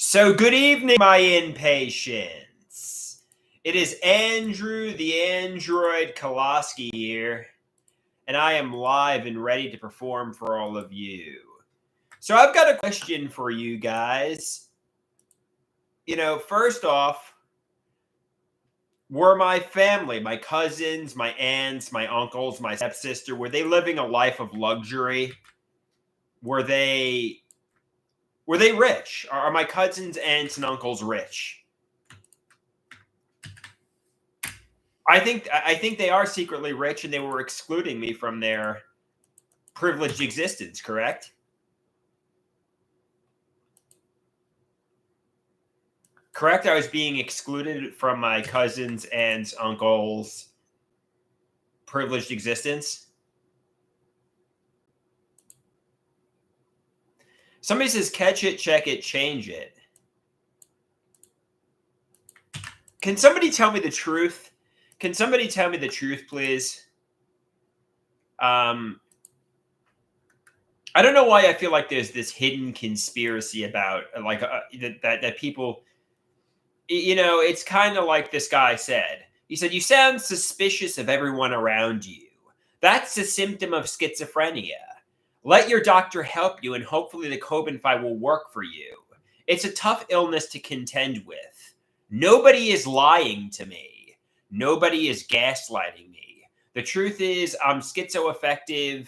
So, good evening, my impatients. It is Andrew the Android Koloski here, and I am live and ready to perform for all of you. So, I've got a question for you guys. First off, were my family, my cousins, my aunts, my uncles, my stepsister, were they living a life of luxury? Were they rich? Are my cousins, aunts, and uncles rich? I think they are secretly rich, and they were excluding me from their privileged existence. Correct? Correct. I was being excluded from my cousins, aunts, uncles' privileged existence. Somebody says, "Catch it, check it, change it." Can somebody tell me the truth? Can somebody tell me the truth, please? I don't know why I feel like there's this hidden conspiracy about that people. It's kind of like this guy said. He said, "You sound suspicious of everyone around you. That's a symptom of schizophrenia. Let your doctor help you, and hopefully the Cobenphi will work for you. It's a tough illness to contend with. Nobody is lying to me. Nobody is gaslighting me. The truth is, I'm schizoaffective,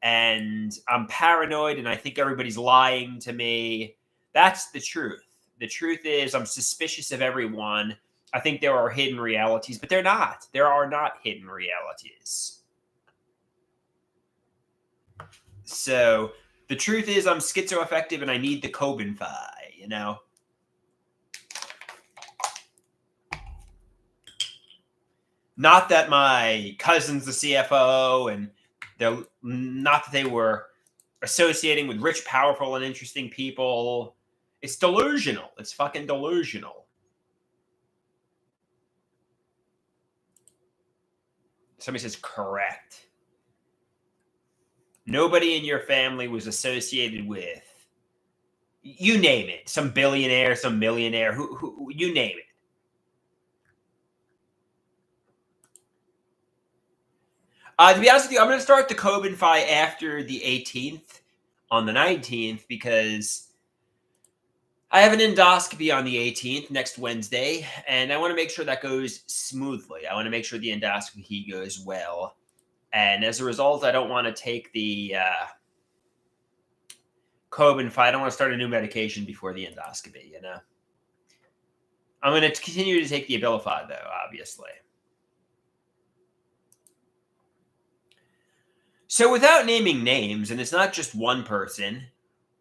and I'm paranoid, and I think everybody's lying to me. That's the truth. The truth is, I'm suspicious of everyone. I think there are hidden realities, but they're not. There are not hidden realities. So the truth is, I'm schizoaffective and I need the Cobenphi, Not that my cousin's the CFO, and they're not that they were associating with rich, powerful, and interesting people. It's delusional. It's fucking delusional. Somebody says, correct. Nobody in your family was associated with, you name it, some billionaire, some millionaire, who you name it. To be honest with you, I'm going to start the Cobenphi after the 18th, on the 19th, because I have an endoscopy on the 18th, next Wednesday, and I want to make sure that goes smoothly. I want to make sure the endoscopy goes well. And as a result, I don't want to take the Cobenphi. I don't want to start a new medication before the endoscopy, I'm going to continue to take the Abilify, though, obviously. So without naming names, and it's not just one person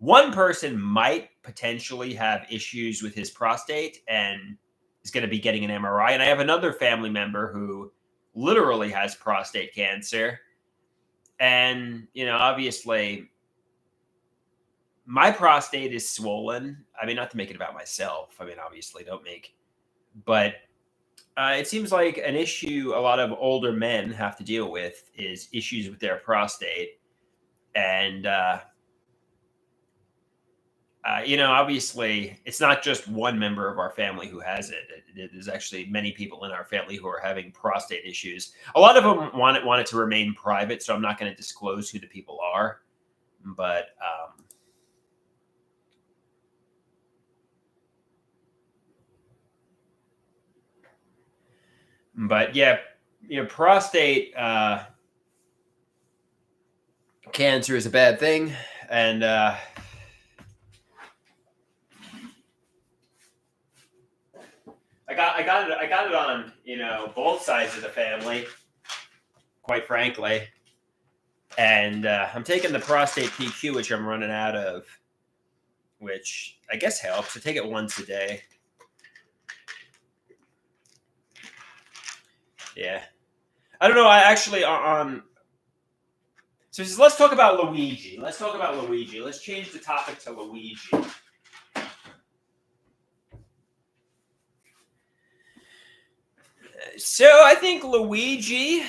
might potentially have issues with his prostate and is going to be getting an MRI. And I have another family member who literally has prostate cancer. And, obviously, my prostate is swollen. I mean, not to make it about myself. I mean, obviously, but it seems like an issue a lot of older men have to deal with is issues with their prostate. And, obviously, it's not just one member of our family who has it. There's actually many people in our family who are having prostate issues. A lot of them want it to remain private, so I'm not going to disclose who the people are. But yeah, prostate cancer is a bad thing, and I got it on both sides of the family, quite frankly. And I'm taking the prostate PQ, which I'm running out of, which I guess helps. I take it once a day. Yeah. I don't know. I actually so let's talk about Luigi. Let's change the topic to Luigi. So I think Luigi,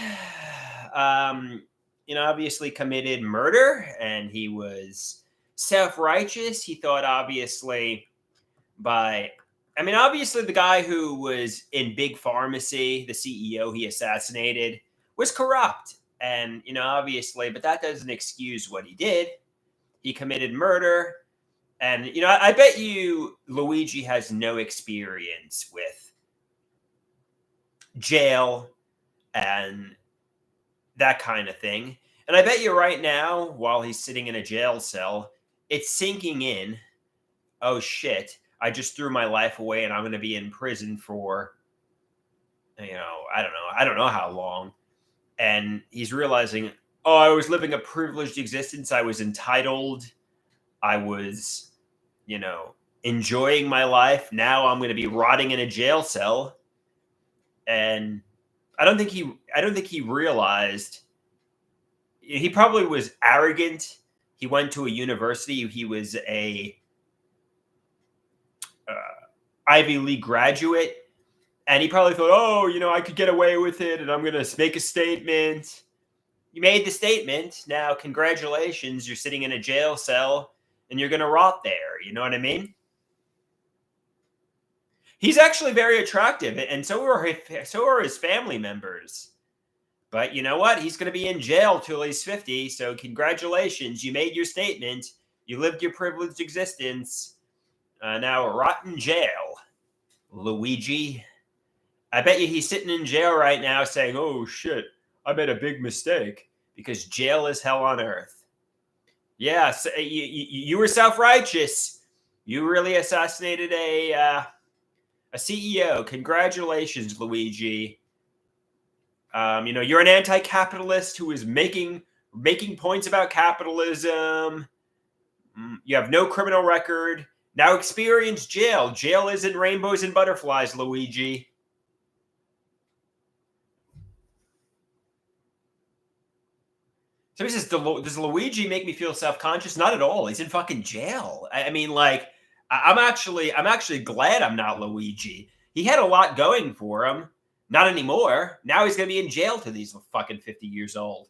obviously committed murder, and he was self-righteous. He thought, obviously, by, I mean, obviously the guy who was in Big Pharmacy, the CEO he assassinated, was corrupt. And, obviously, but that doesn't excuse what he did. He committed murder. And, I bet you Luigi has no experience with jail and that kind of thing. And I bet you right now, while he's sitting in a jail cell, it's sinking in. Oh shit, I just threw my life away and I'm going to be in prison for, I don't know how long. And he's realizing, oh, I was living a privileged existence. I was entitled. I was, enjoying my life. Now I'm going to be rotting in a jail cell. And I don't think he realized. He probably was arrogant. He went to a university. He was a Ivy League graduate, and he probably thought, "Oh, I could get away with it, and I'm going to make a statement." You made the statement. Now, congratulations. You're sitting in a jail cell, and you're going to rot there. You know what I mean? He's actually very attractive, and so are his family members. But you know what? He's going to be in jail till he's 50. So congratulations. You made your statement. You lived your privileged existence. Now rot in jail, Luigi. I bet you he's sitting in jail right now saying, oh shit, I made a big mistake, because jail is hell on earth. Yeah, so you were self-righteous. You really assassinated a CEO. Congratulations, Luigi. You're an anti-capitalist who is making points about capitalism. You have no criminal record. Now experience jail. Jail isn't rainbows and butterflies, Luigi. So he says, does Luigi make me feel self-conscious? Not at all. He's in fucking jail. I mean, like, I'm actually glad I'm not Luigi. He had a lot going for him. Not anymore. Now he's going to be in jail till he's fucking 50 years old.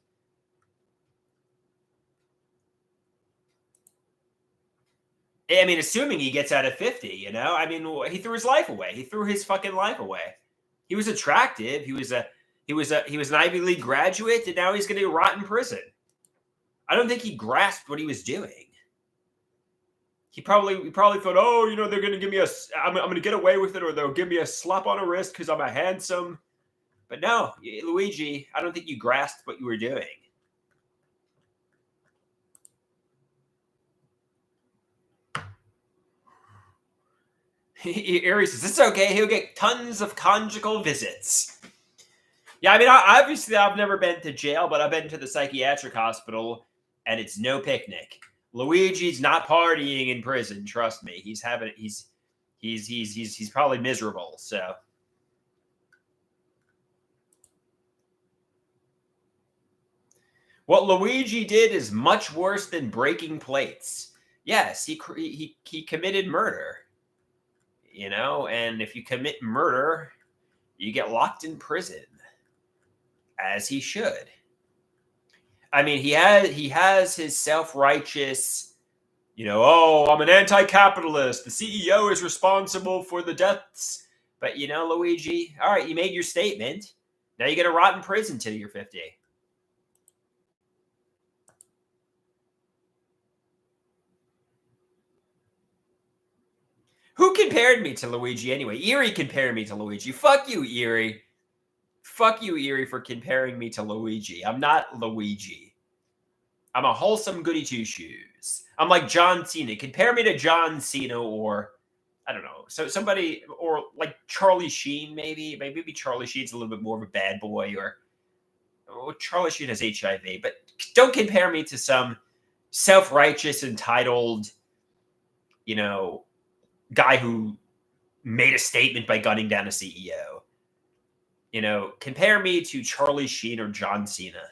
I mean, assuming he gets out at 50, I mean, he threw his life away. He threw his fucking life away. He was attractive. He was an Ivy League graduate, and now he's going to rot in prison. I don't think he grasped what he was doing. He probably thought, oh, they're going to give me I'm going to get away with it, or they'll give me a slap on the wrist because I'm a handsome. But no, Luigi, I don't think you grasped what you were doing. Aries says, it's okay. He'll get tons of conjugal visits. Yeah, I mean, obviously I've never been to jail, but I've been to the psychiatric hospital, and it's no picnic. Luigi's not partying in prison. Trust me. He's probably miserable. So. What Luigi did is much worse than breaking plates. Yes, he committed murder. And if you commit murder, you get locked in prison, as he should. I mean, he has his self-righteous, oh, I'm an anti-capitalist. The CEO is responsible for the deaths. But Luigi, all right, you made your statement. Now you're gonna rot in prison till you're 50. Who compared me to Luigi anyway? Erie compared me to Luigi. Fuck you, Erie. Fuck you, Erie, for comparing me to Luigi. I'm not Luigi. I'm a wholesome goody two-shoes. I'm like John Cena. Compare me to John Cena, or I don't know. So somebody, or like Charlie Sheen, maybe. Maybe Charlie Sheen's a little bit more of a bad boy, or Charlie Sheen has HIV. But don't compare me to some self-righteous, entitled, guy who made a statement by gunning down a CEO. Compare me to Charlie Sheen or John Cena.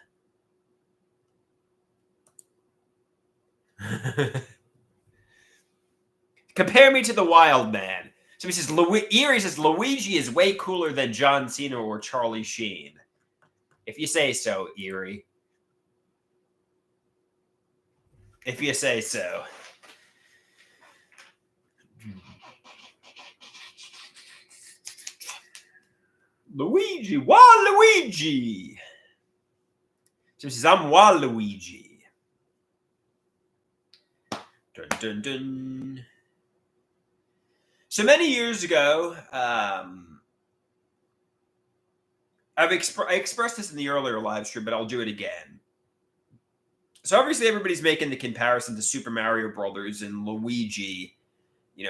Compare me to the Wild Man. So he says, Erie says Luigi is way cooler than John Cena or Charlie Sheen. If you say so, Erie. If you say so. Luigi, Waluigi. So he says, I'm Waluigi. Dun, dun, dun. So many years ago, I expressed this in the earlier live stream, but I'll do it again. So obviously everybody's making the comparison to Super Mario Brothers and Luigi,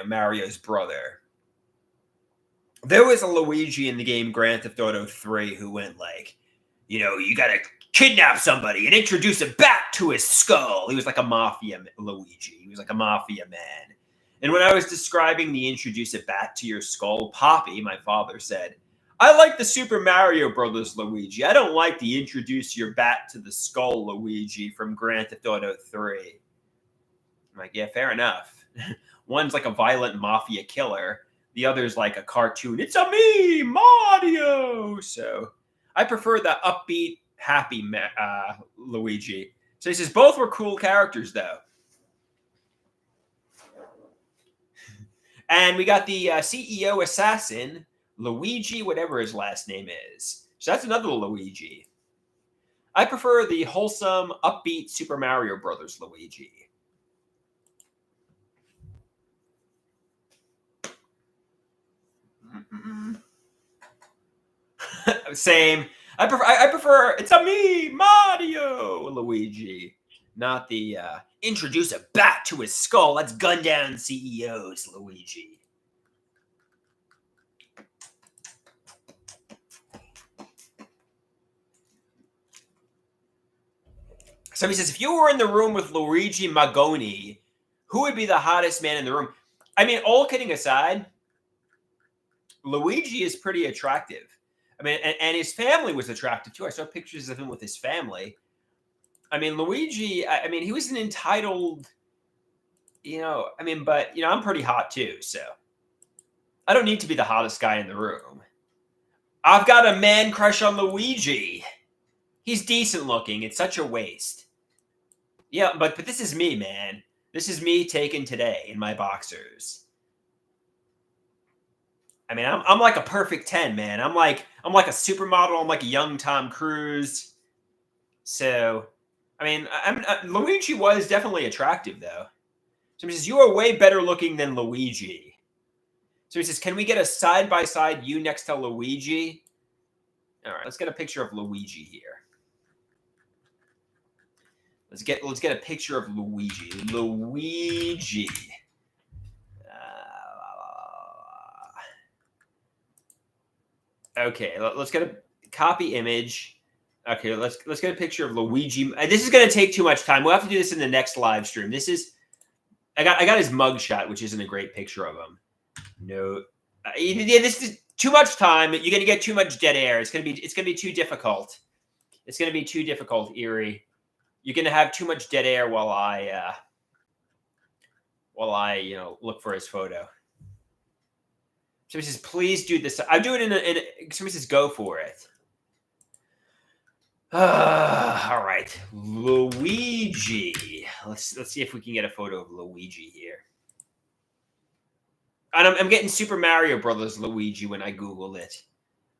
Mario's brother. There was a Luigi in the game Grand Theft Auto 3 who went like, you gotta kidnap somebody and introduce a bat to his skull. He was like a mafia Luigi. He was like a mafia man. And when I was describing the introduce a bat to your skull, Poppy, my father, said, I like the Super Mario Brothers Luigi. I don't like the introduce your bat to the skull Luigi from Grand Theft Auto 3. I'm like, yeah, fair enough. One's like a violent mafia killer. The other's like a cartoon. It's a me, Mario. So I prefer the upbeat, happy Luigi. So he says both were cool characters, though. And we got the CEO assassin, Luigi, whatever his last name is. So that's another Luigi. I prefer the wholesome, upbeat Super Mario Brothers Luigi. Same. I prefer it's a me, Mario Luigi. Not the introduce a bat to his skull. Let's gun down CEOs, Luigi. Somebody says, if you were in the room with Luigi Magoni, who would be the hottest man in the room? I mean, all kidding aside, Luigi is pretty attractive. I mean, and his family was attractive too. I saw pictures of him with his family. I mean, Luigi, I mean, he was an entitled, but, I'm pretty hot too. So I don't need to be the hottest guy in the room. I've got a man crush on Luigi. He's decent looking. It's such a waste. Yeah, but this is me, man. This is me taken today in my boxers. I mean, I'm like a perfect 10, man. I'm like a supermodel. I'm like a young Tom Cruise. So, I mean, Luigi was definitely attractive, though. So he says, you are way better looking than Luigi. So he says, can we get a side-by-side you next to Luigi? All right, let's get a picture of Luigi here. Let's get a picture of Luigi. Luigi. Okay, let's get a copy image. Okay, let's get a picture of Luigi. This is going to take too much time. We'll have to do this in the next live stream. I got his mugshot, which isn't a great picture of him. No, this is too much time. You're going to get too much dead air. It's going to be too difficult. It's going to be too difficult, Erie. You're going to have too much dead air while I look for his photo. Somebody says, please do this. I do it somebody says, go for it. All right. Luigi. Let's see if we can get a photo of Luigi here. And I'm getting Super Mario Brothers Luigi when I Google it.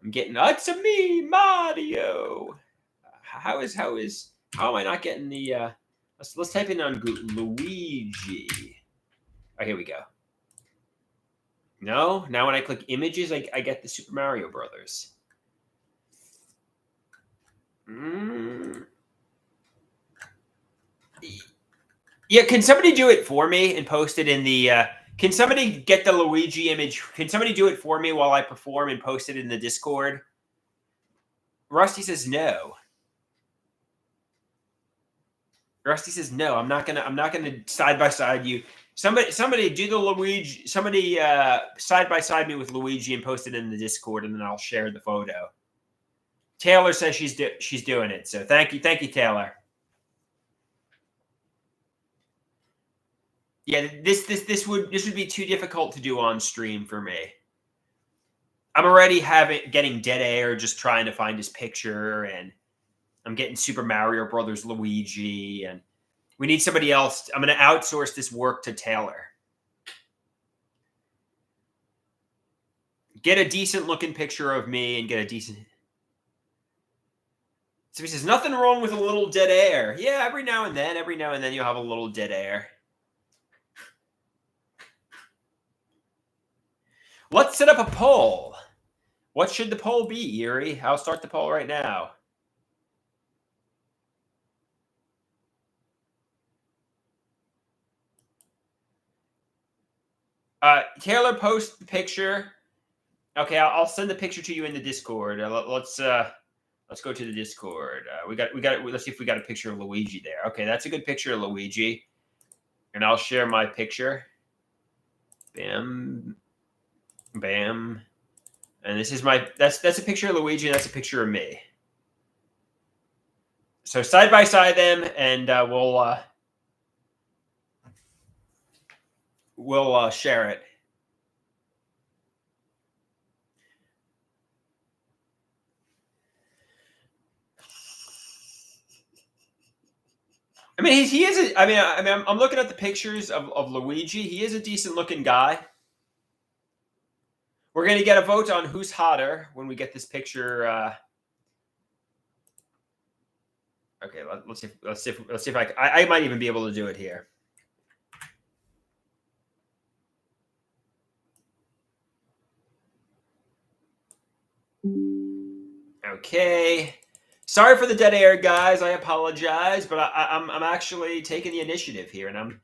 I'm getting, it's a me, Mario. How am I not getting the, let's type in on Google, Luigi. Oh, here we go. No, now when I click images, I get the Super Mario Brothers. Yeah, can somebody do it for me and post it in the, can somebody get the Luigi image? Can somebody do it for me while I perform and post it in the Discord? Rusty says no. Rusty says no. I'm not gonna side by side you. Somebody do the Luigi. Somebody side by side me with Luigi and post it in the Discord, and then I'll share the photo. Taylor says she's doing it. So thank you, Taylor. Yeah, this would be too difficult to do on stream for me. I'm already getting dead air just trying to find his picture, and I'm getting Super Mario Brothers Luigi, and we need somebody else. I'm going to outsource this work to Taylor. Get a decent looking picture of me and get a decent. So he says, nothing wrong with a little dead air. Yeah, every now and then you'll have a little dead air. Let's set up a poll. What should the poll be, Erie? I'll start the poll right now. Taylor, post the picture. Okay, I'll send the picture to you in the Discord. Let's go to the Discord. Let's see if we got a picture of Luigi there. Okay, that's a good picture of Luigi. And I'll share my picture. Bam. Bam. And this is that's a picture of Luigi, and that's a picture of me. So side by side them, and we'll share it. I mean, he is. I'm looking at the pictures of Luigi. He is a decent looking guy. We're gonna get a vote on who's hotter when we get this picture. Okay, let's see if I might even be able to do it here. Okay. Sorry for the dead air, guys. I apologize, but I'm actually taking the initiative here, and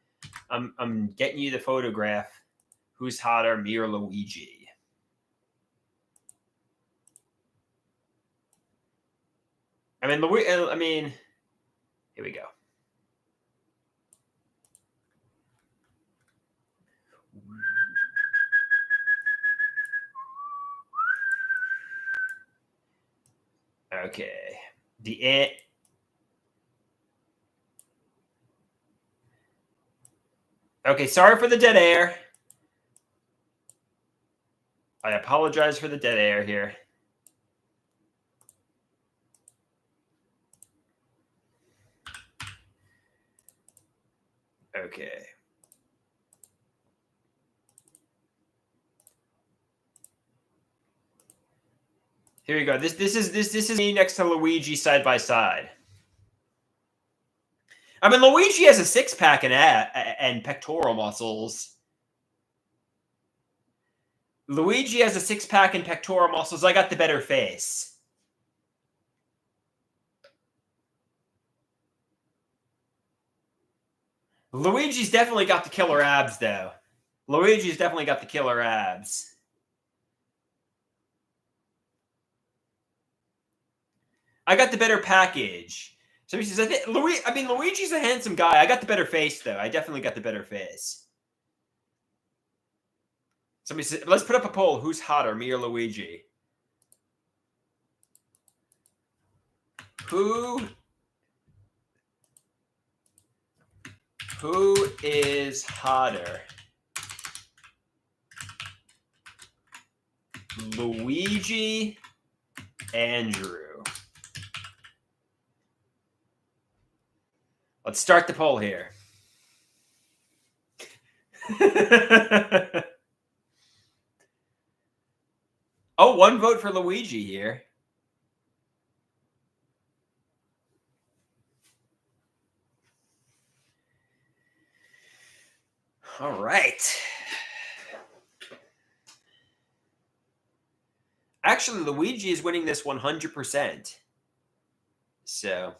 I'm getting you the photograph. Who's hotter, me or Luigi? I mean, here we go. Okay. Okay, sorry for the dead air. I apologize for the dead air here. Okay. Here we go. This is me next to Luigi side by side. I mean, Luigi has a six-pack and pectoral muscles. Luigi has a six-pack and pectoral muscles. I got the better face. Luigi's definitely got the killer abs, though. Luigi's definitely got the killer abs. I got the better package. So he says, Luigi's a handsome guy. I got the better face, though. I definitely got the better face. Somebody said, let's put up a poll. Who's hotter, me or Luigi? Who is hotter? Luigi, Andrew. Let's start the poll here. Oh, one vote for Luigi here. All right. Actually, Luigi is winning this 100%. So.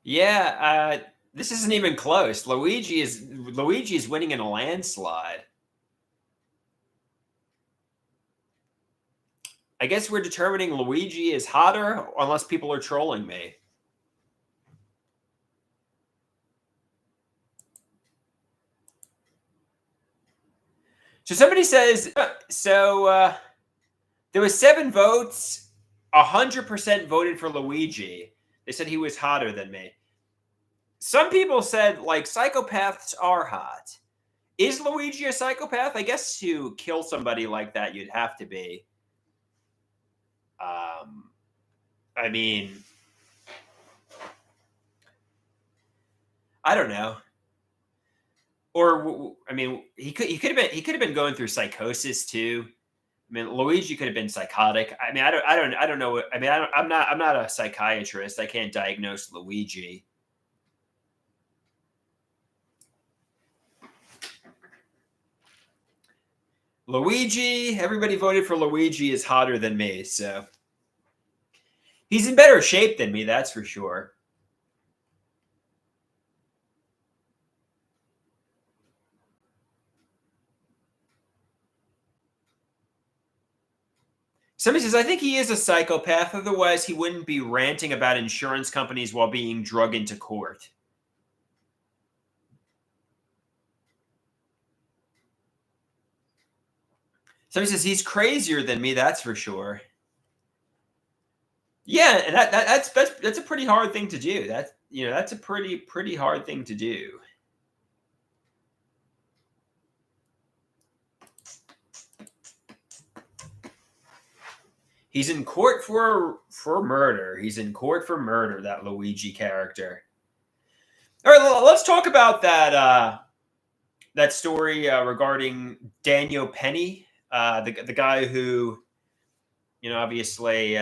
Yeah, this isn't even close. Luigi is winning in a landslide. I guess we're determining Luigi is hotter unless people are trolling me. So somebody says, there was 7 votes, 100% voted for Luigi. They said he was hotter than me. Some people said, like, psychopaths are hot. Is Luigi a psychopath? I guess to kill somebody like that, you'd have to be. I mean, I don't know. Or I mean, he could have been going through psychosis too. I mean, Luigi could have been psychotic. I mean, I don't know. I mean, I'm not a psychiatrist. I can't diagnose Luigi. Luigi, everybody voted for Luigi is hotter than me, so he's in better shape than me, that's for sure. Somebody says, I think he is a psychopath, otherwise he wouldn't be ranting about insurance companies while being drug into court. Somebody says he's crazier than me, that's for sure. Yeah, and that's a pretty hard thing to do. That's a pretty hard thing to do. He's in court for murder. He's in court for murder. That Luigi character. All right, let's talk about that story regarding Daniel Penny, the guy who, obviously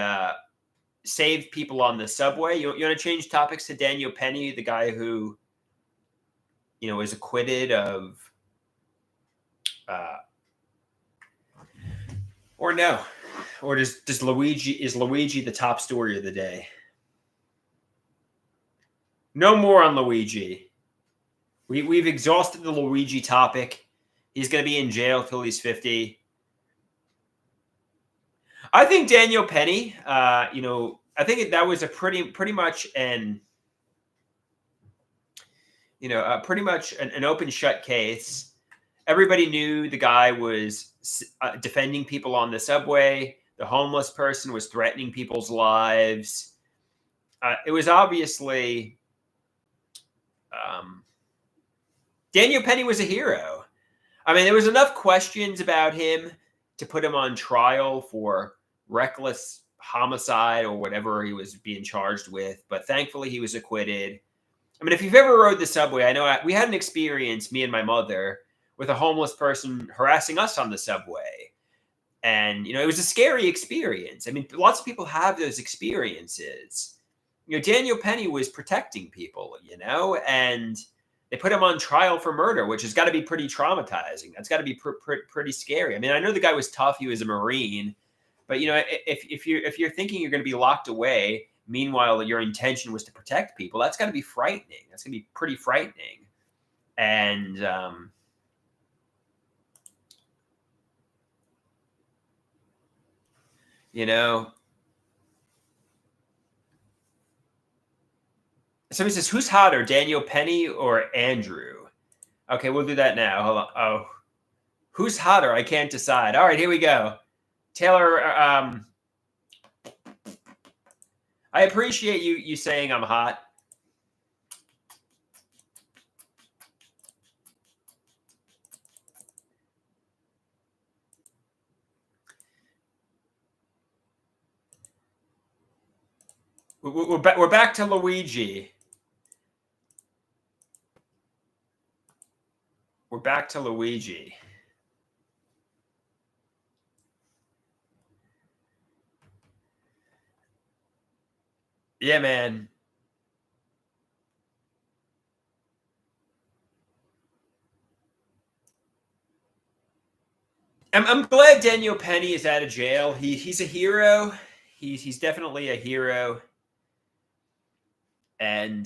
saved people on the subway. You want to change topics to Daniel Penny, the guy who, was acquitted of, or no, or does Luigi the top story of the day? No more on Luigi. We've exhausted the Luigi topic. He's going to be in jail till he's 50. I think Daniel Penny, I think that was a pretty much an open shut case. Everybody knew the guy was defending people on the subway. The homeless person was threatening people's lives. It was obviously Daniel Penny was a hero. I mean, there was enough questions about him to put him on trial for reckless homicide or whatever he was being charged with. But thankfully, he was acquitted. I mean, if you've ever rode the subway, I know we had an experience, me and my mother, with a homeless person harassing us on the subway. And, it was a scary experience. I mean, lots of people have those experiences. Daniel Penny was protecting people, and they put him on trial for murder, which has got to be pretty traumatizing. That's got to be pretty scary. I mean, I know the guy was tough. He was a Marine. But, if you're thinking you're going to be locked away, meanwhile, your intention was to protect people, that's got to be frightening. That's going to be pretty frightening. And, somebody says, who's hotter, Daniel Penny or Andrew? Okay, we'll do that now. Hold on. Oh, who's hotter? I can't decide. All right, here we go. Taylor, I appreciate you saying I'm hot. We're back to Luigi. We're back to Luigi. Yeah, man. I'm glad Daniel Penny is out of jail. He's a hero. He's definitely a hero. And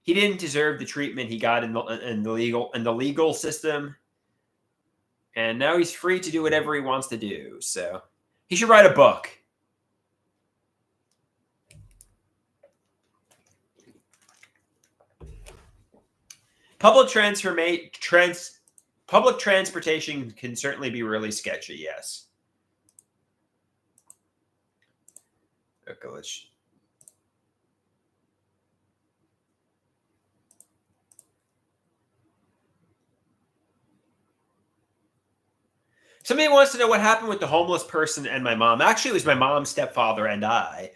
he didn't deserve the treatment he got in the legal system. And now he's free to do whatever he wants to do. So he should write a book. Public transportation can certainly be really sketchy, yes. Okay, let's... Somebody wants to know what happened with the homeless person and my mom. Actually, it was my mom's stepfather and I.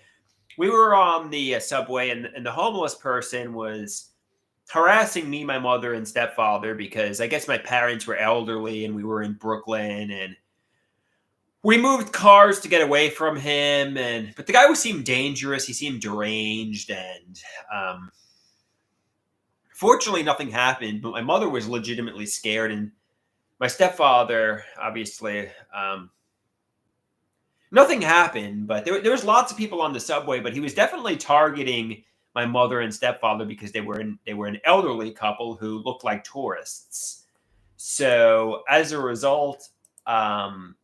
we were on the subway, and the homeless person was harassing me, my mother, and stepfather because I guess my parents were elderly and we were in Brooklyn, and we moved cars to get away from him. And but the guy seemed dangerous. He seemed deranged, and fortunately, nothing happened. But my mother was legitimately scared, and my stepfather, obviously, nothing happened. But there was lots of people on the subway. But he was definitely targeting my mother and stepfather because they were an elderly couple who looked like tourists. So as a result, it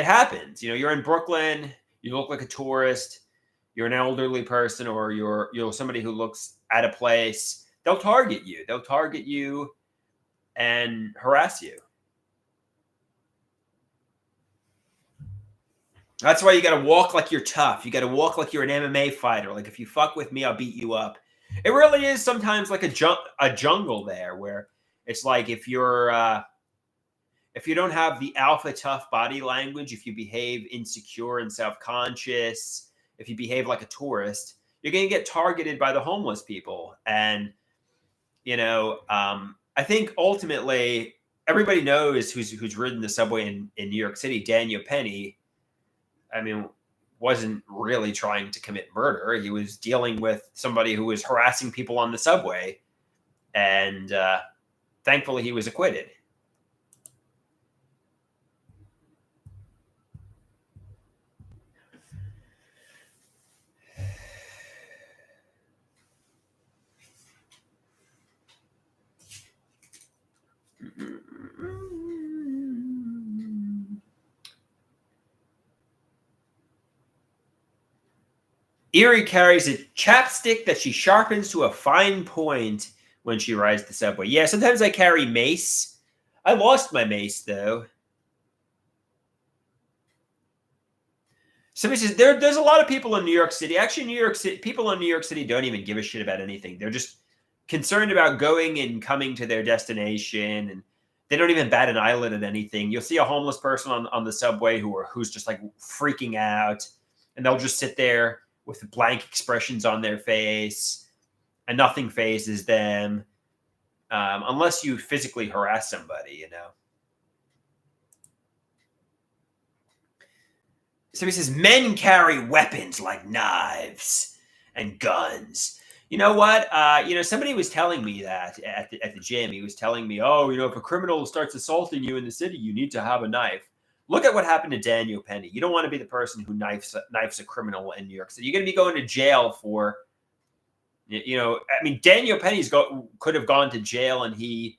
happens. You know, you're in Brooklyn, you look like a tourist, you're an elderly person, or you're somebody who looks at a place. They'll target you. They'll target you and harass you. That's why you got to walk like you're tough. You got to walk like you're an MMA fighter. Like if you fuck with me, I'll beat you up. It really is sometimes like a jungle there where it's like if you don't have the alpha tough body language, if you behave insecure and self-conscious, if you behave like a tourist, you're going to get targeted by the homeless people. And I think ultimately everybody knows who's ridden the subway in New York City. Daniel Penny, I mean, wasn't really trying to commit murder. He was dealing with somebody who was harassing people on the subway, and thankfully he was acquitted. Erie carries a chapstick that she sharpens to a fine point when she rides the subway. Yeah, sometimes I carry mace. I lost my mace though. Somebody says there's a lot of people in New York City. Actually, New York City people in New York City don't even give a shit about anything. They're just concerned about going and coming to their destination, and they don't even bat an eyelid at anything. You'll see a homeless person on the subway who's just like freaking out, and they'll just sit there with blank expressions on their face, and nothing phases them, unless you physically harass somebody. So he says men carry weapons like knives and guns. You know what? Somebody was telling me that at the gym. He was telling me, oh, if a criminal starts assaulting you in the city, you need to have a knife. Look at what happened to Daniel Penny. You don't want to be the person who knifes a criminal in New York City. You're going to be going to jail for, Daniel Penny's could have gone to jail, and he,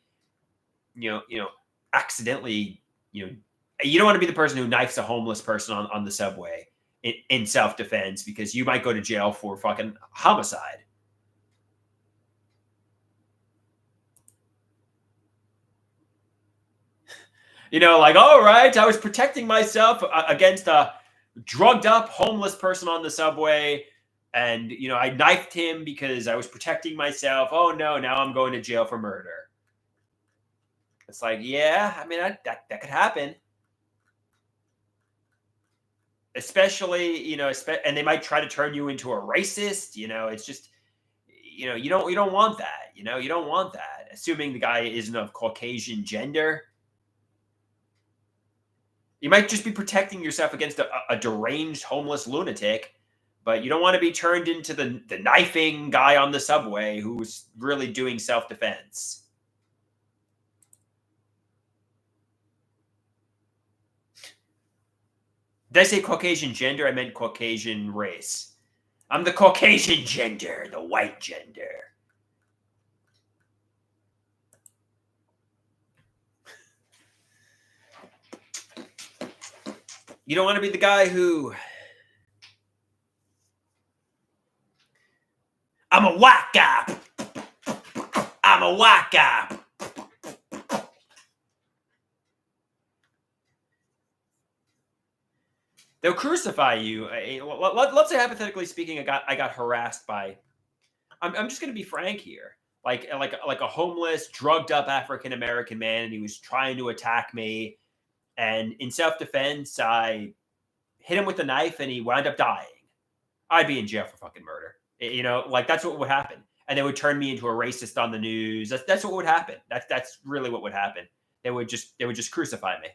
accidentally, you don't want to be the person who knifes a homeless person on the subway in self-defense, because you might go to jail for fucking homicide. All right, I was protecting myself against a drugged up homeless person on the subway, and I knifed him because I was protecting myself. Oh no, now I'm going to jail for murder. It's like, yeah, I mean that could happen. Especially, and they might try to turn you into a racist. It's just, you don't want that. You don't want that. Assuming the guy isn't of Caucasian gender. You might just be protecting yourself against a deranged homeless lunatic, but you don't want to be turned into the knifing guy on the subway who's really doing self-defense. Did I say Caucasian gender? I meant Caucasian race. I'm the Caucasian gender, the white gender. You don't want to be the guy who... I'm a white guy. I'm a white guy. They'll crucify you. Let's say, hypothetically speaking, I got harassed by... I'm just going to be frank here. Like a homeless, drugged up African American man, and he was trying to attack me. And in self-defense, I hit him with a knife, and he wound up dying. I'd be in jail for fucking murder. You know, like that's what would happen. And they would turn me into a racist on the news. That's what would happen. That's really what would happen. They would just crucify me.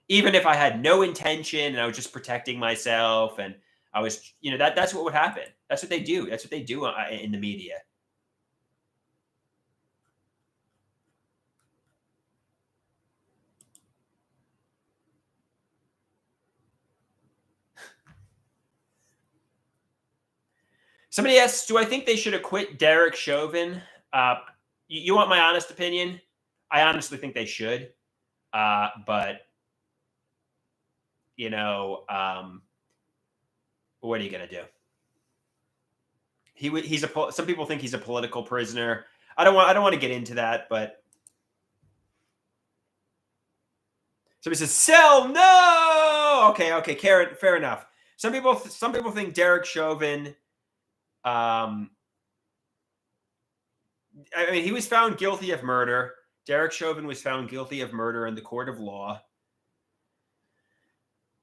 Even if I had no intention and I was just protecting myself and I was, that's what would happen. That's what they do. That's what they do in the media. Somebody asks, do I think they should acquit Derek Chauvin? You want my honest opinion? I honestly think they should. But what are you gonna do? Some people think he's a political prisoner. I don't want to get into that, but somebody says sell no. Okay, Karen, fair enough. Some people think Derek Chauvin. I mean, he was found guilty of murder. Derek Chauvin was found guilty of murder in the court of law.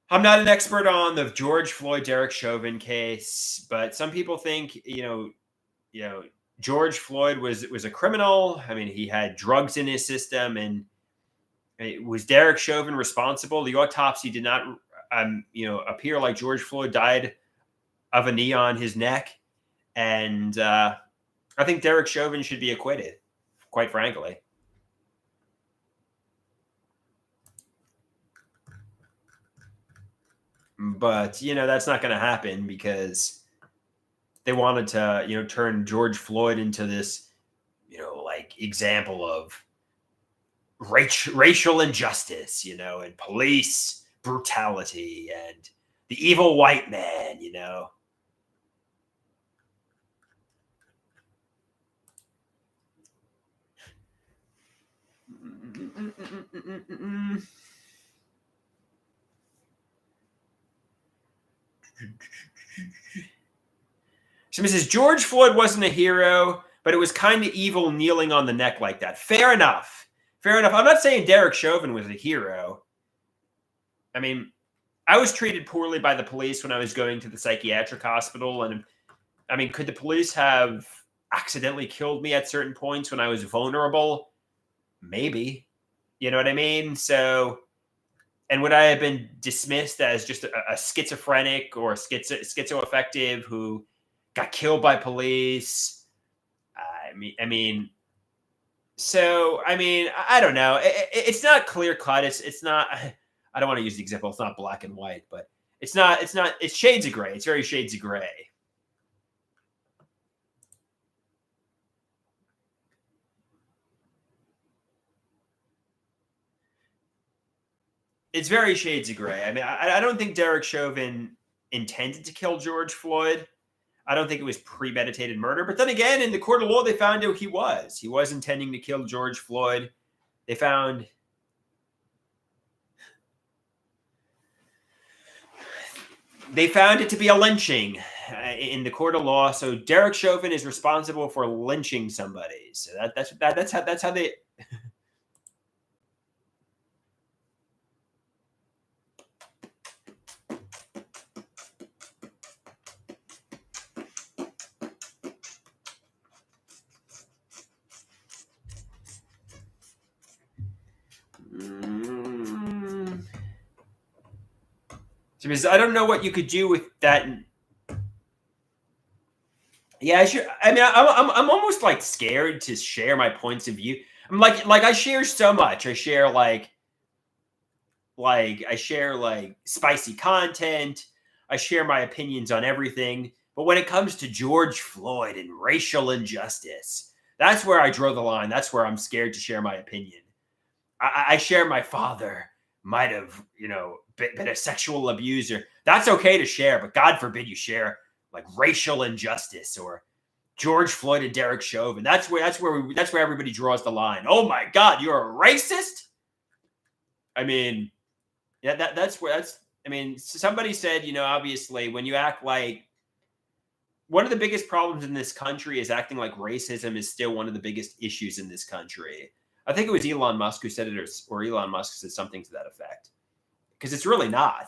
I'm not an expert on the George Floyd Derek Chauvin case, but some people think, George Floyd was a criminal. I mean, he had drugs in his system, and was Derek Chauvin responsible? The autopsy did not, appear like George Floyd died of a knee on his neck, and I think Derek Chauvin should be acquitted, quite frankly. But that's not going to happen because they wanted to turn George Floyd into this like example of racial injustice, and police brutality and the evil white man. Somebody says George Floyd wasn't a hero, but it was kind of evil kneeling on the neck like that. Fair enough. I'm not saying Derek Chauvin was a hero. I mean, I was treated poorly by the police when I was going to the psychiatric hospital. And I mean, could the police have accidentally killed me at certain points when I was vulnerable? Maybe. You know what I mean? So, and would I have been dismissed as just a schizophrenic or schizoaffective who got killed by police? I don't know. It's not clear cut. It's not. I don't want to use the example. It's not black and white, but it's not. It's shades of gray. It's very shades of gray. It's very shades of gray. I mean, I don't think Derek Chauvin intended to kill George Floyd. I don't think it was premeditated murder. But then again, in the court of law, they found out he was intending to kill George Floyd. They found it to be a lynching in the court of law. So Derek Chauvin is responsible for lynching somebody. So that's how they. Because I don't know what you could do with that. Yeah, sure. I mean, I'm almost like scared to share my points of view. I'm like I share so much. I share like spicy content. I share my opinions on everything. But when it comes to George Floyd and racial injustice, that's where I draw the line. That's where I'm scared to share my opinion. I share my father might have, been a sexual abuser. That's okay to share, but God forbid you share like racial injustice or George Floyd and Derek Chauvin. That's where everybody draws the line. Oh my God, you're a racist? I mean, yeah, that's where I mean, somebody said, obviously when you act like one of the biggest problems in this country is acting like racism is still one of the biggest issues in this country. I think it was Elon Musk who said it, or Elon Musk said something to that effect. Because it's really not.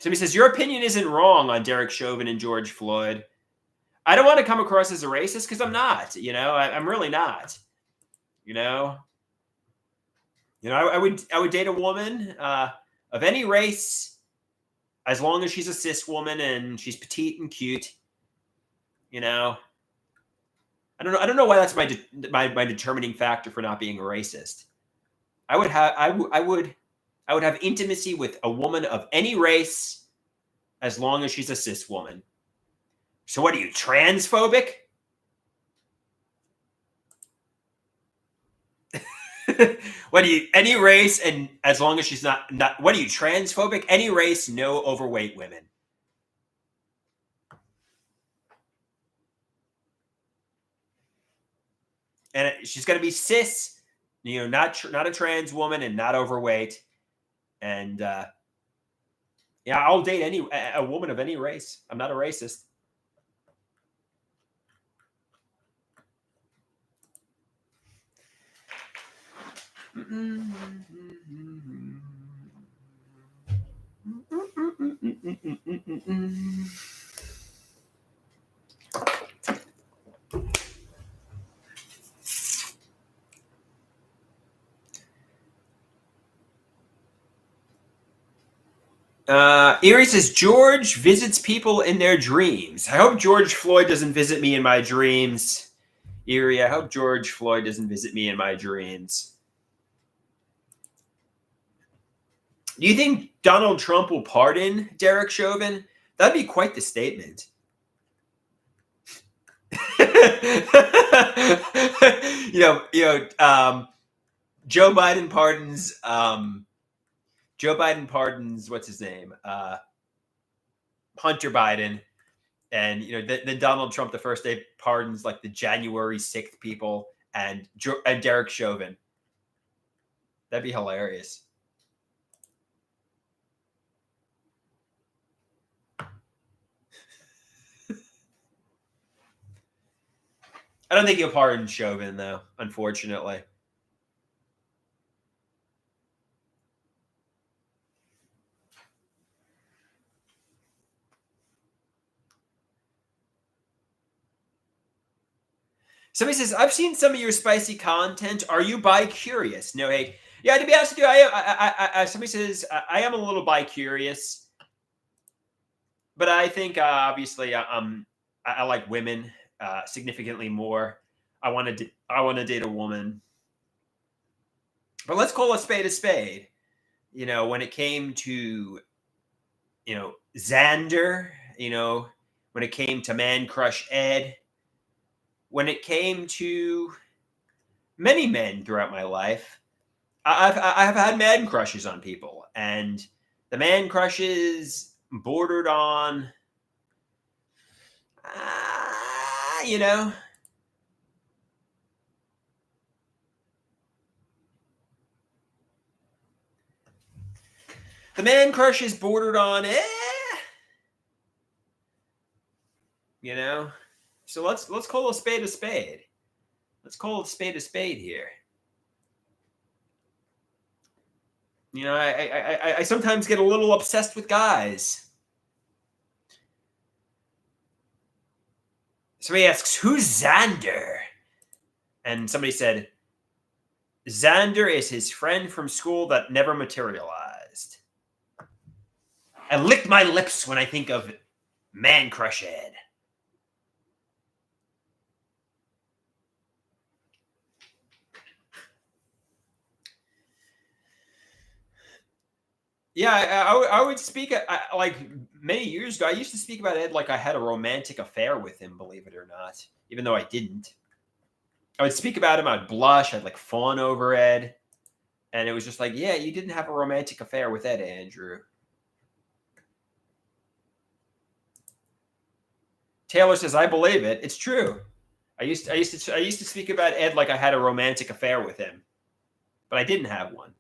Somebody says, your opinion isn't wrong on Derek Chauvin and George Floyd. I don't want to come across as a racist because I'm not. I'm really not. You know, I would date a woman of any race as long as she's a cis woman and she's petite and cute. I don't know why that's my determining factor for not being a racist. I would have intimacy with a woman of any race as long as she's a cis woman. So what are you, transphobic? What are you, any race, and as long as she's not what are you, transphobic? Any race, no overweight women. And she's going to be cis, not a trans woman and not overweight. And yeah, I'll date a woman of any race. I'm not a racist. Erie says, George visits people in their dreams. I hope George Floyd doesn't visit me in my dreams. Erie, I hope George Floyd doesn't visit me in my dreams. Do you think Donald Trump will pardon Derek Chauvin? That'd be quite the statement. Joe Biden pardons what's his name, Hunter Biden, and then Donald Trump the first day pardons like the January 6th people and Derek Chauvin. That'd be hilarious. I don't think he'll pardon Chauvin, though, unfortunately. Somebody says, I've seen some of your spicy content. Are you bi-curious? No hate. Yeah, to be honest with you, somebody says, I am a little bi-curious. But I think, obviously, I like women significantly more. I want to date a woman. But let's call a spade a spade. When it came to, Xander, when it came to Man Crush Ed, when it came to many men throughout my life, I've had man crushes on people, and the man crushes bordered on, the man crushes bordered on, So let's call a spade a spade. Let's call a spade here. I sometimes get a little obsessed with guys. Somebody asks, who's Xander? And somebody said, Xander is his friend from school that never materialized. I lick my lips when I think of Man Crush Ed. Yeah, I would speak like many years ago. I used to speak about Ed like I had a romantic affair with him, believe it or not, even though I didn't. I would speak about him. I'd blush. I'd like fawn over Ed. And it was just like, yeah, you didn't have a romantic affair with Ed, Andrew. Taylor says, I believe it. It's true. I used to speak about Ed like I had a romantic affair with him, but I didn't have one.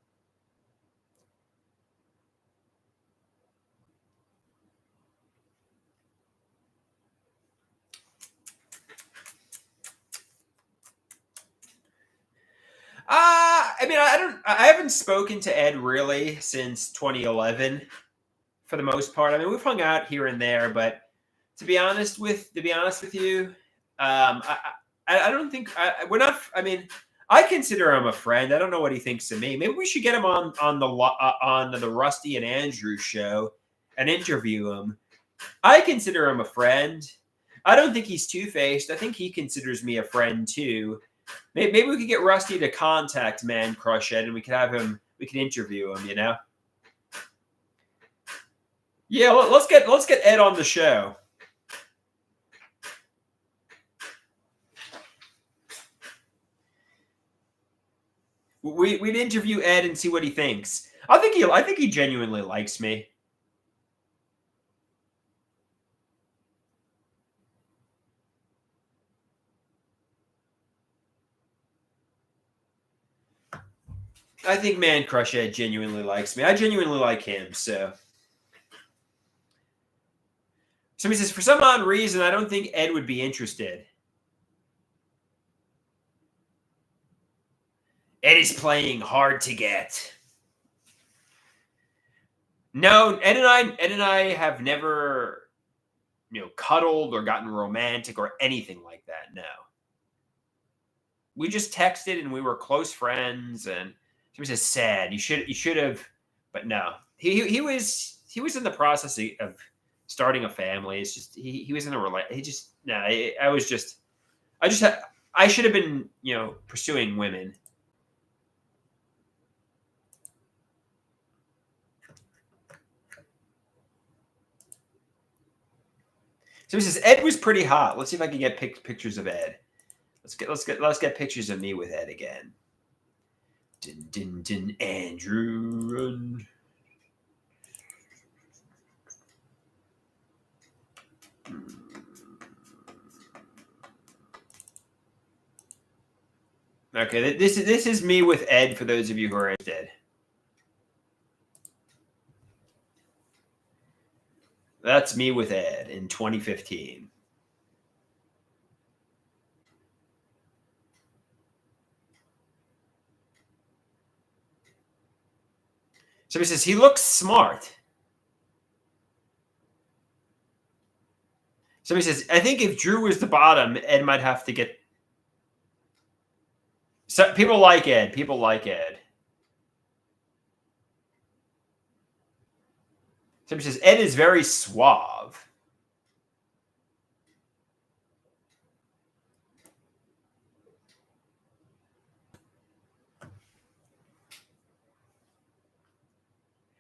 I mean, I haven't spoken to Ed really since 2011. for the most part. I mean, we've hung out here and there, but to be honest with you, I don't think we're not. I mean, I consider him a friend. I don't know what he thinks of me. Maybe we should get him on the Rusty and Andrew show and interview him. I consider him a friend. I don't think he's two-faced. I think he considers me a friend too. Maybe we could get Rusty to contact Man Crush Ed, and we could have him. We could interview him. Yeah. Let's get Ed on the show. We'd interview Ed and see what he thinks. I think he genuinely likes me. I think Man Crush Ed genuinely likes me. I genuinely like him. So somebody says, for some odd reason, I don't think Ed would be interested. Ed is playing hard to get. No, Ed and I have never, cuddled or gotten romantic or anything like that. No, we just texted and we were close friends. And somebody says, sad. You should have, but no. He was in the process of starting a family. It's just he was in a relation. He just no. I should have been pursuing women. So he says Ed was pretty hot. Let's see if I can get pictures of Ed. Let's get pictures of me with Ed again. Din din din Andrew. Okay, this is me with Ed for those of you who are interested. That's me with Ed in 2015. Somebody says he looks smart. Somebody says I think if Drew was the bottom, Ed might have to get. So people like Ed. People like Ed. Somebody says Ed is very suave.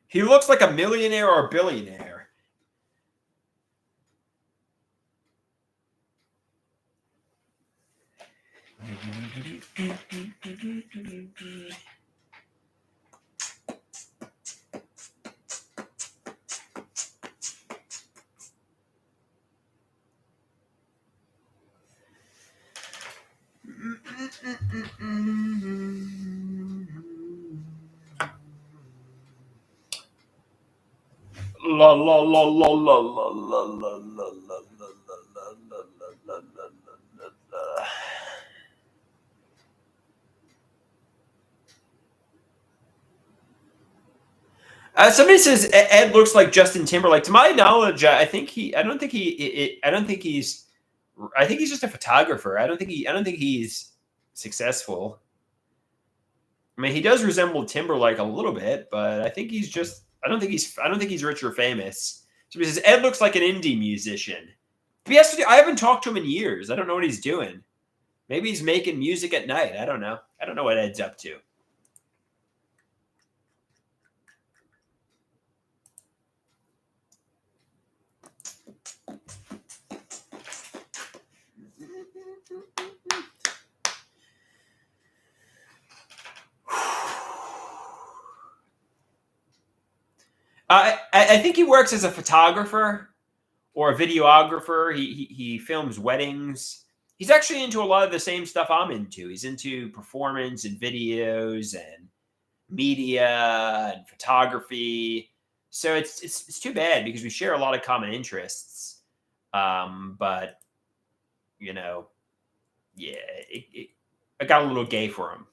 He looks like a millionaire or a billionaire. La la la la la la la la la la la. Somebody says Ed looks like Justin Timberlake. To my knowledge, I think he. I don't think he. I don't think he's. I think he's just a photographer. I don't think he. I don't think he's successful. I mean, he does resemble Timberlake a little bit, but I think he's just. I don't think he's. I don't think he's rich or famous. Somebody says Ed looks like an indie musician. Yesterday, I haven't talked to him in years. I don't know what he's doing. Maybe he's making music at night. I don't know. I don't know what Ed's up to. I think he works as a photographer or a videographer. He films weddings. He's actually into a lot of the same stuff I'm into. He's into performance and videos and media and photography. So it's too bad because we share a lot of common interests. But yeah, I got a little gay for him.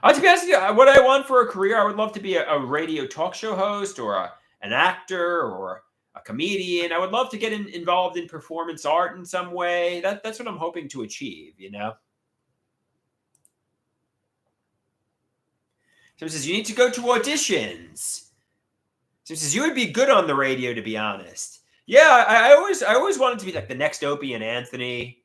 To be honest with you, what I want for a career, I would love to be a radio talk show host or an actor or a comedian. I would love to get involved in performance art in some way. That's what I'm hoping to achieve, you know? So it says, you need to go to auditions. So it says, you would be good on the radio, to be honest. Yeah, I always wanted to be like the next Opie and Anthony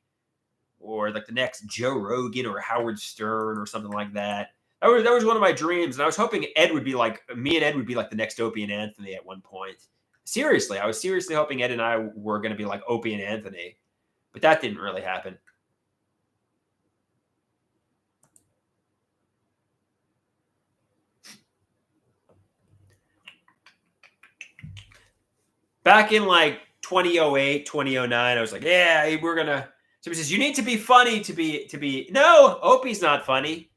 or like the next Joe Rogan or Howard Stern or something like that. That was one of my dreams, and I was hoping Ed would be like me and Ed would be like the next Opie and Anthony at one point. Seriously, I was seriously hoping Ed and I were going to be like Opie and Anthony, but that didn't really happen. Back in like 2008, 2009, I was like, yeah, we're gonna. So he says, you need to be funny to be. No, Opie's not funny.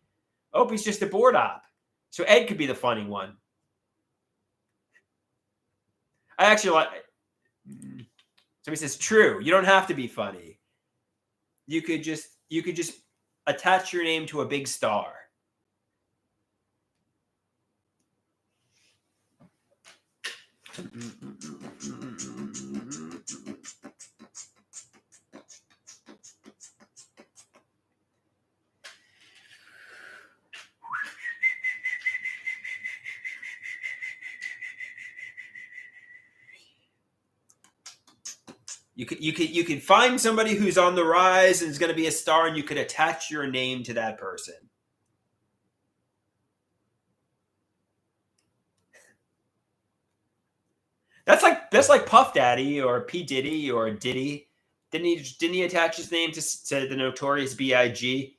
Opie's just a board op. So Ed could be the funny one. I actually like. So he says, true. You don't have to be funny. You could just attach your name to a big star. You could find somebody who's on the rise and is going to be a star, and you could attach your name to that person. That's like Puff Daddy or P Diddy or Diddy. Didn't he attach his name to the Notorious B.I.G.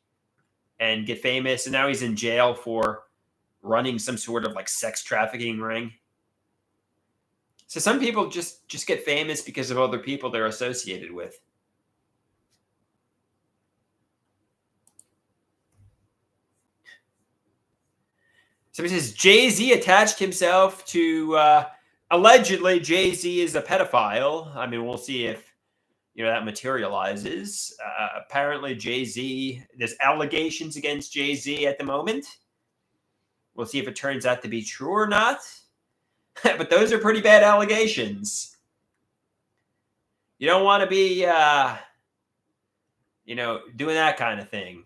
and get famous, and now he's in jail for running some sort of like sex trafficking ring? So some people just get famous because of other people they're associated with. Somebody says Jay-Z attached himself to allegedly Jay-Z is a pedophile. I mean, we'll see if that materializes. Apparently Jay-Z, there's allegations against Jay-Z at the moment. We'll see if it turns out to be true or not. But those are pretty bad allegations. You don't want to be, doing that kind of thing.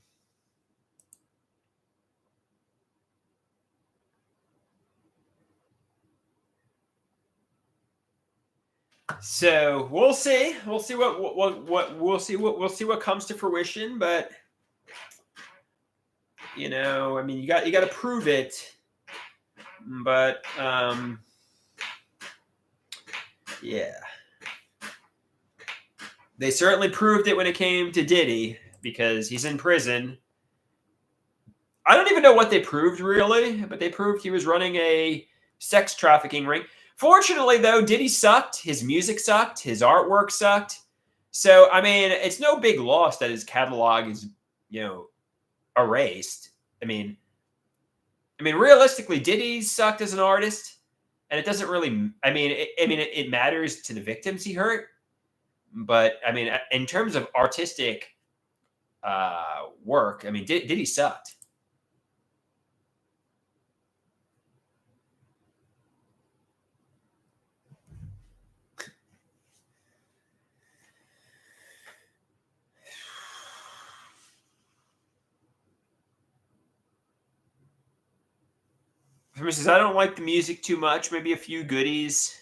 So we'll see. We'll see what comes to fruition. But I mean, you got to prove it. But yeah, they certainly proved it when it came to Diddy because he's in prison. I don't even know what they proved really, but they proved he was running a sex trafficking ring. Fortunately, though, Diddy sucked. His music sucked. His artwork sucked. So, I mean, it's no big loss that his catalog is, erased. I mean, realistically, Diddy sucked as an artist, and it doesn't really. It matters to the victims he hurt, but I mean, in terms of artistic work, I mean, Diddy sucked. For instance, I don't like the music too much. Maybe a few goodies.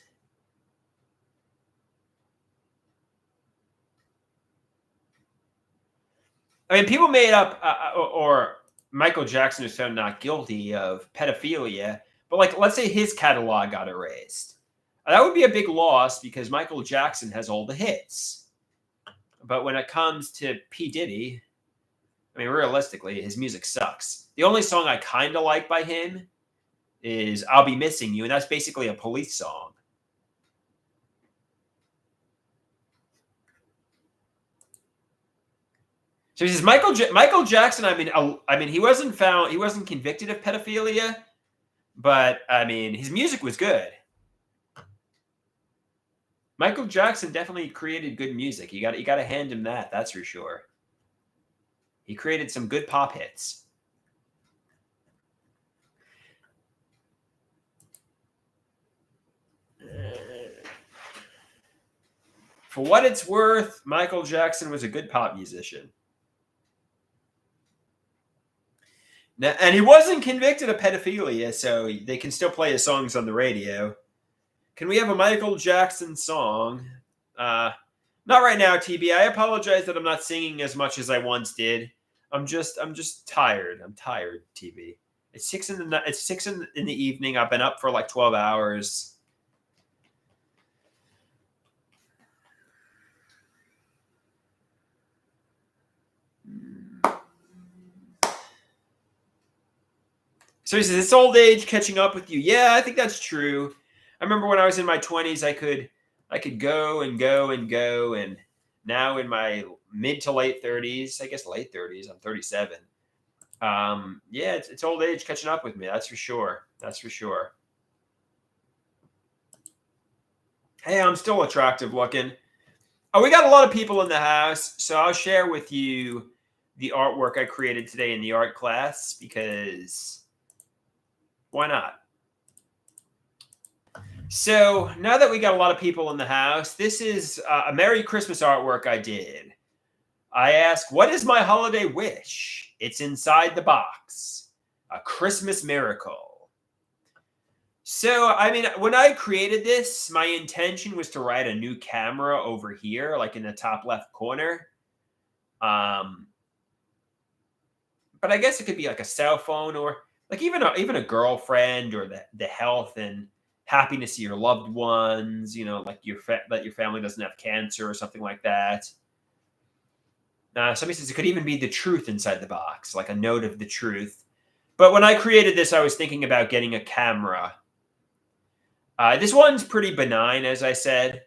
I mean, people made up, or Michael Jackson is found not guilty of pedophilia, but like, let's say his catalog got erased. That would be a big loss because Michael Jackson has all the hits. But when it comes to P. Diddy, I mean, realistically, his music sucks. The only song I kind of like by him is I'll Be Missing You, and that's basically a Police song. So he says Michael Jackson. I mean, he wasn't convicted of pedophilia, but I mean, his music was good. Michael Jackson definitely created good music. You got to hand him that. That's for sure. He created some good pop hits. For what it's worth, Michael Jackson was a good pop musician. Now, and he wasn't convicted of pedophilia, so they can still play his songs on the radio. Can we have a Michael Jackson song? Not right now, TB. I apologize that I'm not singing as much as I once did. I'm just tired. I'm tired, TB. It's 6 in the evening. I've been up for like 12 hours. So he says, it's old age catching up with you. Yeah, I think that's true. I remember when I was in my 20s, I could go and go and go, and now in my mid to late 30s, I guess late 30s, I'm 37. Yeah, it's old age catching up with me. That's for sure. That's for sure. Hey, I'm still attractive looking. Oh, we got a lot of people in the house, so I'll share with you the artwork I created today in the art class because why not? So now that we got a lot of people in the house, this is a Merry Christmas artwork I did. I asked, what is my holiday wish? It's inside the box. A Christmas miracle. So, I mean, when I created this, my intention was to write a new camera over here, like in the top left corner. But I guess it could be like a cell phone or like even a girlfriend or the health and happiness of your loved ones, like that your family doesn't have cancer or something like that. Somebody says it could even be the truth inside the box, like a note of the truth. But when I created this, I was thinking about getting a camera. This one's pretty benign, as I said,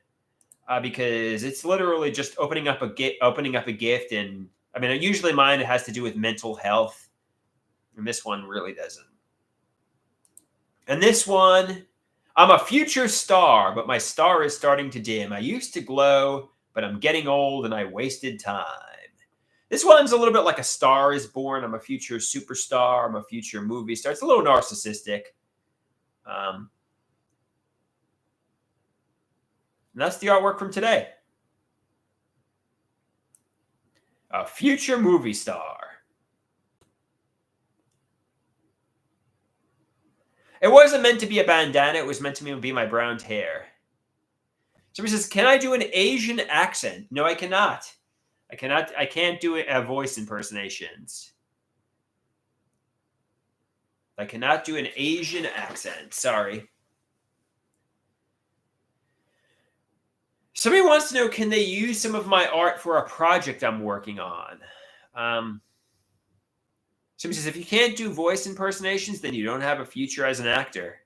because it's literally just opening up a gift, and I mean, usually mine has to do with mental health, and this one really doesn't. And this one, I'm a future star, but my star is starting to dim. I used to glow, but I'm getting old and I wasted time. This one's a little bit like A Star is Born. I'm a future superstar. I'm a future movie star. It's a little narcissistic. And that's the artwork from today. A future movie star. It wasn't meant to be a bandana. It was meant to be my brown hair. Somebody says, can I do an Asian accent? No, I cannot. I can't do voice impersonations. I cannot do an Asian accent. Sorry. Somebody wants to know, can they use some of my art for a project I'm working on? Somebody says, if you can't do voice impersonations, then you don't have a future as an actor.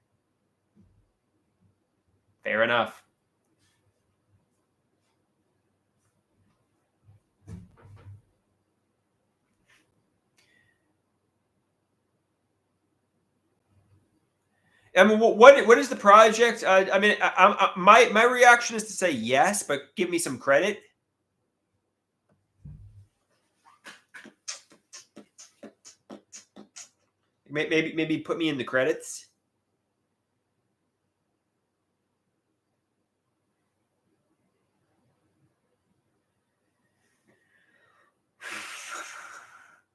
Fair enough. I mean, what is the project? I mean, my reaction is to say yes, but give me some credit. Maybe put me in the credits.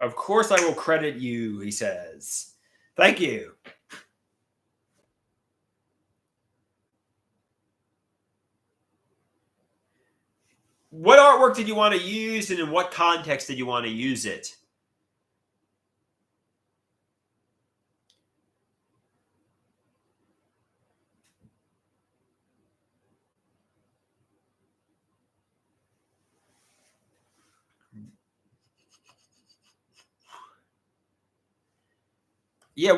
Of course, I will credit you, he says. Thank you. What artwork did you want to use, and in what context did you want to use it? Yeah,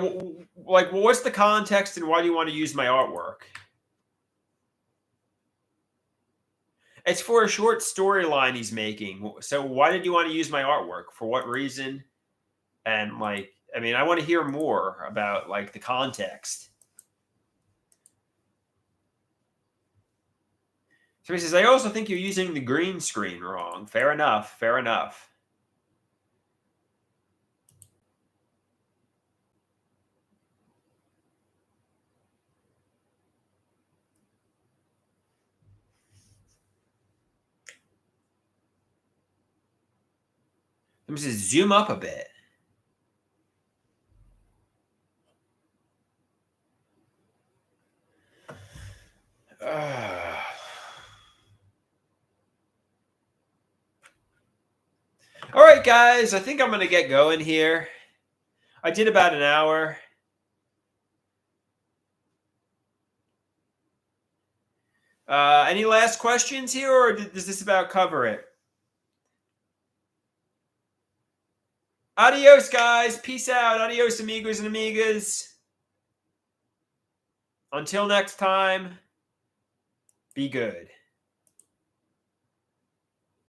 what's the context, and why do you want to use my artwork? It's for a short storyline he's making. So why did you want to use my artwork? For what reason? And I mean, I want to hear more about the context. So he says, I also think you're using the green screen wrong. Fair enough. Fair enough. Let me just zoom up a bit. All right, guys. I think I'm going to get going here. I did about an hour. Any last questions here, or does this about cover it? Adios, guys. Peace out. Adios, amigos and amigas. Until next time, be good.